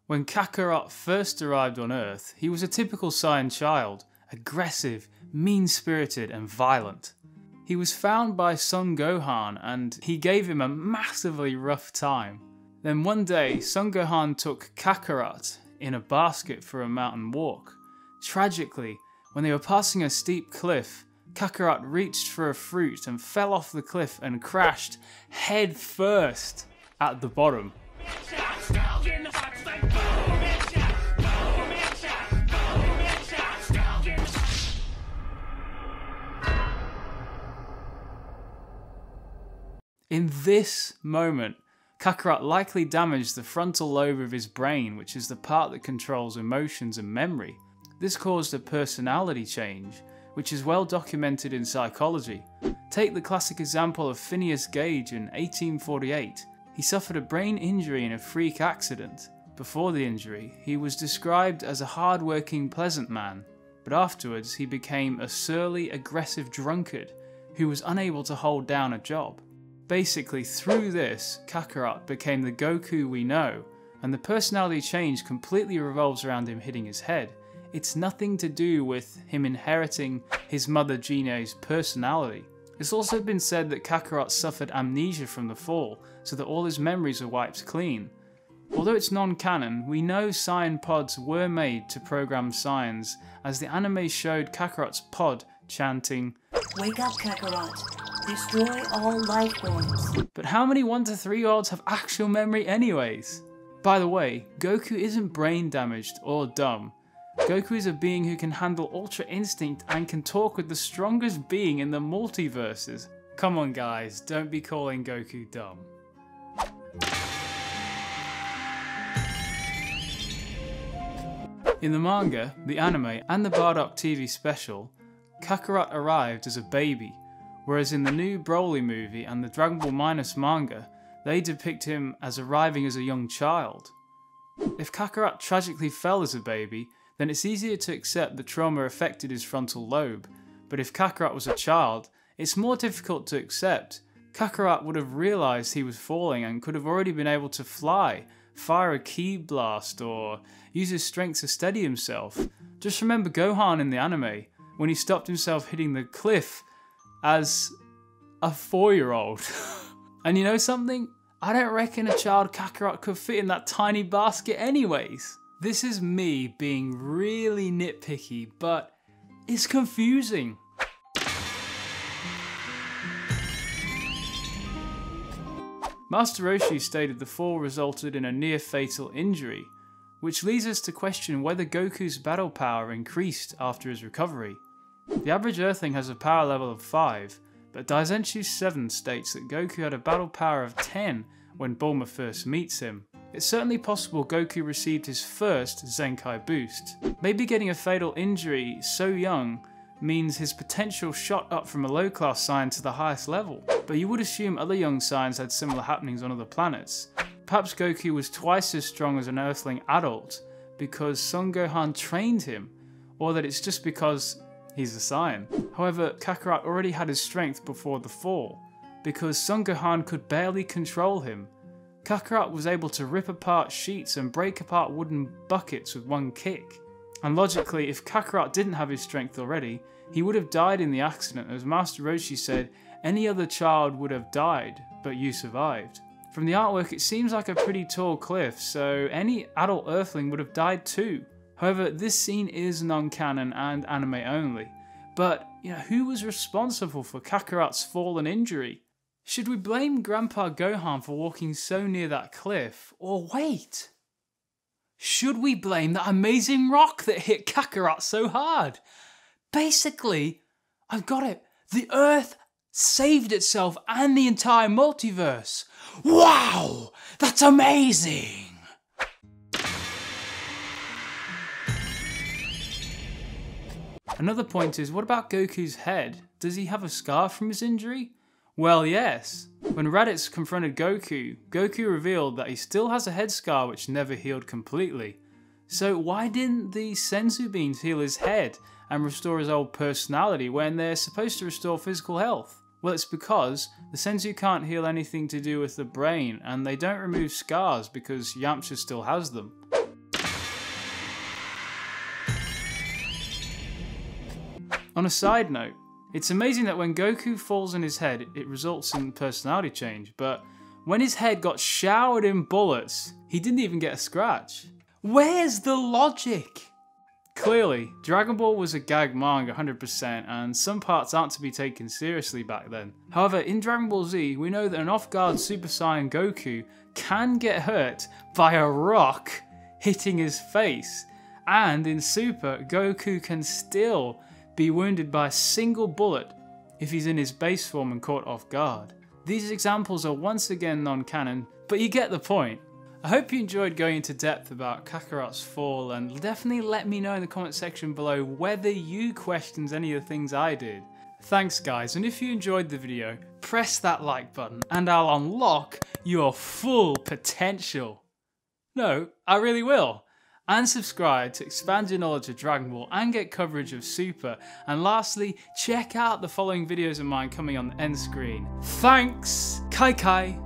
When Kakarot first arrived on Earth, he was a typical Saiyan child, aggressive, mean-spirited and violent. He was found by Son Gohan and he gave him a massively rough time. Then one day, Son Gohan took Kakarot in a basket for a mountain walk. Tragically, when they were passing a steep cliff, Kakarot reached for a fruit and fell off the cliff and crashed head first at the bottom. In this moment, Kakarot likely damaged the frontal lobe of his brain, which is the part that controls emotions and memory. This caused a personality change, which is well documented in psychology. Take the classic example of Phineas Gage in 1848. He suffered a brain injury in a freak accident. Before the injury, he was described as a hard-working, pleasant man, but afterwards he became a surly, aggressive drunkard who was unable to hold down a job. Basically, through this, Kakarot became the Goku we know, and the personality change completely revolves around him hitting his head. It's nothing to do with him inheriting his mother Jine's personality. It's also been said that Kakarot suffered amnesia from the fall, so that all his memories are wiped clean. Although it's non-canon, we know Saiyan pods were made to program Saiyans, as the anime showed Kakarot's pod chanting, "Wake up, Kakarot. Destroy all life forms." But how many 1 to 3-year-olds have actual memory anyways? By the way, Goku isn't brain damaged or dumb. Goku is a being who can handle Ultra Instinct and can talk with the strongest being in the multiverses. Come on guys, don't be calling Goku dumb. In the manga, the anime, and the Bardock TV special, Kakarot arrived as a baby, whereas in the new Broly movie and the Dragon Ball Minus manga, they depict him as arriving as a young child. If Kakarot tragically fell as a baby, then it's easier to accept the trauma affected his frontal lobe, but if Kakarot was a child, it's more difficult to accept. Kakarot would have realised he was falling and could have already been able to fly, fire a ki blast, or use his strength to steady himself. Just remember Gohan in the anime, when he stopped himself hitting the cliff as a 4-year-old. And you know something? I don't reckon a child Kakarot could fit in that tiny basket anyways. This is me being really nitpicky, but it's confusing. Master Roshi stated the fall resulted in a near-fatal injury, which leads us to question whether Goku's battle power increased after his recovery. The average Earthling has a power level of 5, but Daizenshu 7 states that Goku had a battle power of 10 when Bulma first meets him. It's certainly possible Goku received his first Zenkai boost. Maybe getting a fatal injury so young means his potential shot up from a low-class Saiyan to the highest level, but you would assume other young Saiyans had similar happenings on other planets. Perhaps Goku was twice as strong as an Earthling adult because Son Gohan trained him, or that it's just because he's a Saiyan. However, Kakarot already had his strength before the fall, because Son Gohan could barely control him. Kakarot was able to rip apart sheets and break apart wooden buckets with one kick. And logically, if Kakarot didn't have his strength already, he would have died in the accident. As Master Roshi said, any other child would have died, but you survived. From the artwork, it seems like a pretty tall cliff, so any adult Earthling would have died too. However, this scene is non-canon and anime only. But, who was responsible for Kakarot's fall and injury? Should we blame Grandpa Gohan for walking so near that cliff? Or wait, should we blame that amazing rock that hit Kakarot so hard? Basically, I've got it. The Earth saved itself and the entire multiverse. Wow, that's amazing! Another point is, what about Goku's head? Does he have a scar from his injury? Well, yes. When Raditz confronted Goku, Goku revealed that he still has a head scar which never healed completely. So why didn't the Senzu beans heal his head and restore his old personality when they're supposed to restore physical health? Well, it's because the Senzu can't heal anything to do with the brain, and they don't remove scars because Yamcha still has them. On a side note, it's amazing that when Goku falls on his head, it results in personality change, but when his head got showered in bullets, he didn't even get a scratch. Where's the logic? Clearly, Dragon Ball was a gag manga 100%, and some parts aren't to be taken seriously back then. However, in Dragon Ball Z, we know that an off-guard Super Saiyan Goku can get hurt by a rock hitting his face, and in Super, Goku can still be wounded by a single bullet if he's in his base form and caught off guard. These examples are once again non-canon, but you get the point. I hope you enjoyed going into depth about Kakarot's fall, and definitely let me know in the comment section below whether you questioned any of the things I did. Thanks guys, and if you enjoyed the video, press that like button and I'll unlock your full potential. No, I really will. And subscribe to expand your knowledge of Dragon Ball and get coverage of Super. And lastly, check out the following videos of mine coming on the end screen. Thanks! Kai Kai!